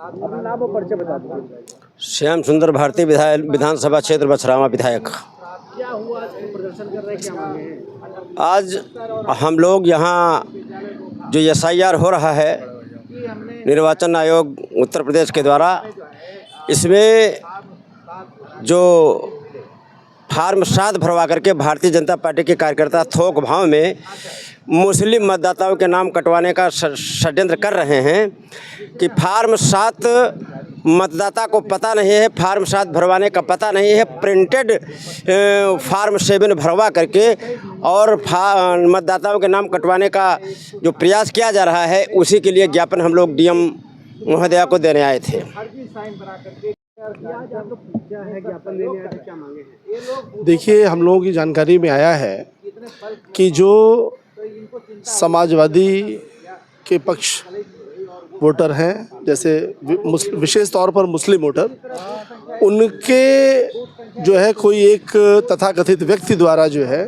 अपना नाम और परिचय बता दीजिए। श्याम सुंदर भारती विधानसभा क्षेत्र बछरावा विधायक। क्या हुआ आज प्रदर्शन कर रहे हैं, क्या मांगे हैं? आज हम लोग यहाँ जो SIR हो रहा है निर्वाचन आयोग उत्तर प्रदेश के द्वारा, इसमें जो फार्म 7 भरवा करके भारतीय जनता पार्टी के कार्यकर्ता थोक भाव में मुस्लिम मतदाताओं के नाम कटवाने का षड्यंत्र कर रहे हैं कि फार्म 7 मतदाता को पता नहीं है, फार्म 7 भरवाने का पता नहीं है, प्रिंटेड फार्म 7 भरवा करके और मतदाताओं के नाम कटवाने का जो प्रयास किया जा रहा है, उसी के लिए ज्ञापन हम लोग DM महोदया को देने आए थे। देखिए, हम लोगों की जानकारी में आया है कि जो समाजवादी के पक्ष वोटर हैं, जैसे विशेष तौर पर मुस्लिम वोटर, उनके जो है कोई एक तथाकथित व्यक्ति द्वारा जो है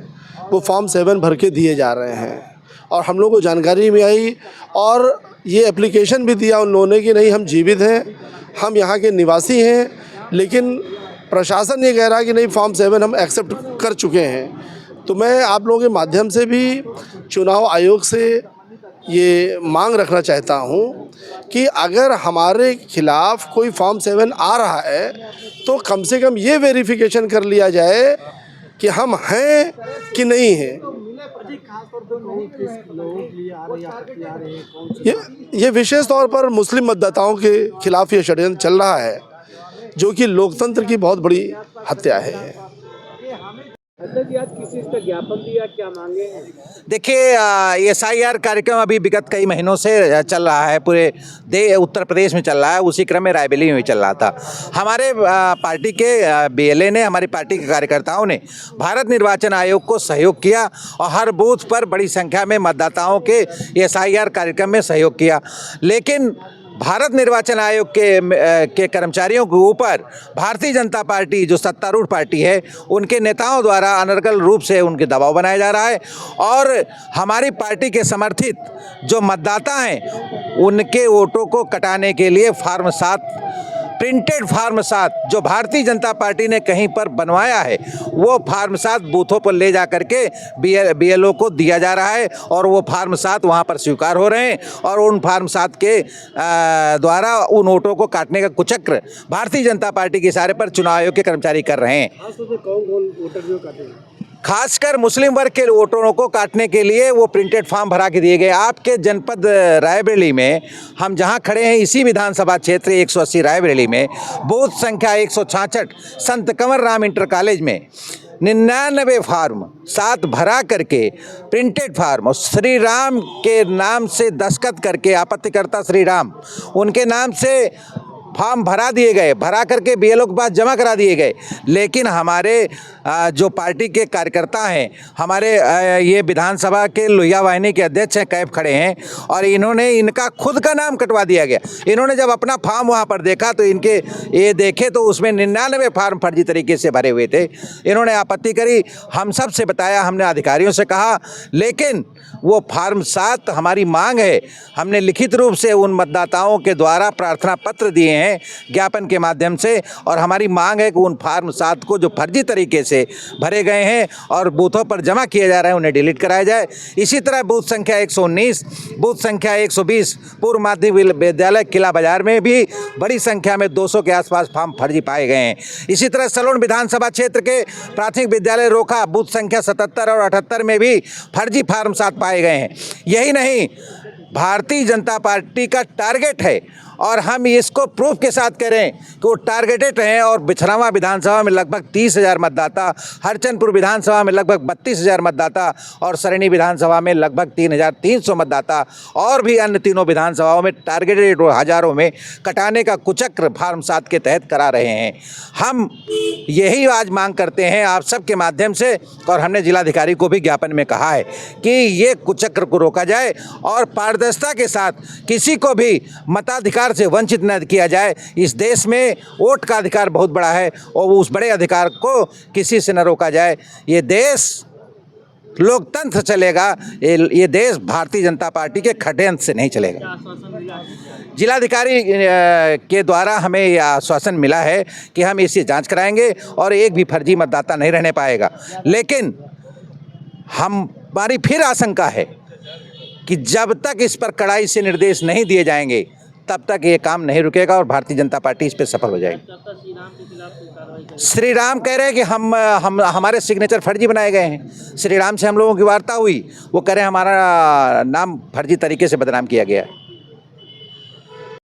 वो फॉर्म 7 भर के दिए जा रहे हैं। और हम लोग को जानकारी में आई और ये एप्लीकेशन भी दिया उन लोगों ने कि नहीं, हम जीवित हैं, हम यहाँ के निवासी हैं, लेकिन प्रशासन ये कह रहा है कि नहीं, फॉर्म 7 हम एक्सेप्ट कर चुके हैं। तो मैं आप लोगों के माध्यम से भी चुनाव आयोग से ये मांग रखना चाहता हूँ कि अगर हमारे खिलाफ कोई फॉर्म 7 आ रहा है तो कम से कम ये वेरिफिकेशन कर लिया जाए कि हम हैं कि नहीं हैं। ये विशेष तौर पर मुस्लिम मतदाताओं के खिलाफ ये षड्यंत्र चल रहा है, जो कि लोकतंत्र की बहुत बड़ी हत्या है। आज किसी का ज्ञापन दिया, क्या मांगे हैं? देखिए, SIR कार्यक्रम अभी विगत कई महीनों से चल रहा है, पूरे उत्तर प्रदेश में चल रहा है। उसी क्रम में रायबरेली में भी चल रहा था। हमारे पार्टी के BLA ने, हमारी पार्टी के कार्यकर्ताओं ने भारत निर्वाचन आयोग को सहयोग किया और हर बूथ पर बड़ी संख्या में मतदाताओं के SIR कार्यक्रम में सहयोग किया। लेकिन भारत निर्वाचन आयोग के कर्मचारियों के ऊपर भारतीय जनता पार्टी, जो सत्तारूढ़ पार्टी है, उनके नेताओं द्वारा अनर्गल रूप से उनके दबाव बनाया जा रहा है। और हमारी पार्टी के समर्थित जो मतदाता हैं, उनके वोटों को कटाने के लिए फार्म 7, प्रिंटेड फार्म 7 जो भारतीय जनता पार्टी ने कहीं पर बनवाया है, वो फार्म 7 बूथों पर ले जा करके BLO को दिया जा रहा है और वो फार्म 7 वहाँ पर स्वीकार हो रहे हैं। और उन फार्म 7 के द्वारा उन वोटों को काटने का कुचक्र भारतीय जनता पार्टी के इशारे पर चुनाव आयोग के कर्मचारी कर रहे हैं। खासकर मुस्लिम वर्ग के वोटरों को काटने के लिए वो प्रिंटेड फॉर्म भरा के दिए गए। आपके जनपद रायबरेली में हम जहां खड़े हैं, इसी विधानसभा क्षेत्र 180 रायबरेली में बूथ संख्या 166 संत कंवर राम इंटर कॉलेज में 99 फार्म 7 भरा करके प्रिंटेड फार्म और श्री राम के नाम से दस्तखत करके, आपत्तिकर्ता श्री राम, उनके नाम से फॉर्म भरा दिए गए, भरा करके BLO के पास जमा करा दिए गए। लेकिन हमारे जो पार्टी के कार्यकर्ता हैं, हमारे ये विधानसभा के लोहिया वाहिनी के अध्यक्ष हैं, कैफ खड़े हैं, और इन्होंने इनका खुद का नाम कटवा दिया गया। इन्होंने जब अपना फॉर्म वहाँ पर देखा तो इनके ये देखे तो उसमें 99 फार्म फर्जी तरीके से भरे हुए थे। इन्होंने आपत्ति करी, हम सब से बताया, हमने अधिकारियों से कहा, लेकिन वो फार्म 7 हमारी मांग है। हमने लिखित रूप से उन मतदाताओं के द्वारा प्रार्थना पत्र दिए हैं ज्ञापन के माध्यम से, और हमारी मांग है कि उन फार्म 7 को जो फर्जी तरीके से भरे गए हैं और बूथों पर जमा किए जा रहे हैं, उन्हें डिलीट कराया जाए। इसी तरह बूथ संख्या 119, बूथ संख्या 120 पूर्व माध्यमिक विद्यालय किला बाजार में भी बड़ी संख्या में 200 के आसपास फार्म फर्जी पाए गए हैं। इसी तरह सलोन विधानसभा क्षेत्र के प्राथमिक विद्यालय रोका बूथ संख्या 77 और 78 में भी फर्जी फार्म 7 पाए गए हैं। यही नहीं, भारतीय जनता पार्टी का टारगेट है, और हम इसको प्रूफ के साथ करें कि वो टारगेटेड हैं। और बिछरावा विधानसभा में लगभग 30,000 मतदाता, हरचंदपुर विधानसभा में लगभग 32,000 मतदाता और सरणी विधानसभा में लगभग 3,300 मतदाता, और भी अन्य तीनों विधानसभाओं में टारगेटेड हजारों में कटाने का कुचक्र फार्म 7 के तहत करा रहे हैं। हम यही आज मांग करते हैं आप सबके माध्यम से, और हमने जिलाधिकारी को भी ज्ञापन में कहा है कि ये कुचक्र को रोका जाए और पारदर्शिता के साथ किसी को भी मताधिकार से वंचित न किया जाए। इस देश में वोट का अधिकार बहुत बड़ा है और उस बड़े अधिकार को किसी से न रोका जाए। ये देश लोकतंत्र चलेगा। ये देश भारतीय जनता पार्टी के षड्यंत्र से नहीं चलेगा। जिलाधिकारी के द्वारा हमें यह आश्वासन मिला है कि हम इसकी जांच कराएंगे और एक भी फर्जी मतदाता नहीं रहने पाएगा। लेकिन हमारी फिर आशंका है कि जब तक इस पर कड़ाई से निर्देश नहीं दिए जाएंगे तब तक ये काम नहीं रुकेगा और भारतीय जनता पार्टी इस पर सफल हो जाएगी। श्री राम कह रहे हैं कि हम हमारे सिग्नेचर फर्जी बनाए गए हैं। श्री राम से हम लोगों की वार्ता हुई, वो कह रहे हैं हमारा नाम फर्जी तरीके से बदनाम किया गया है।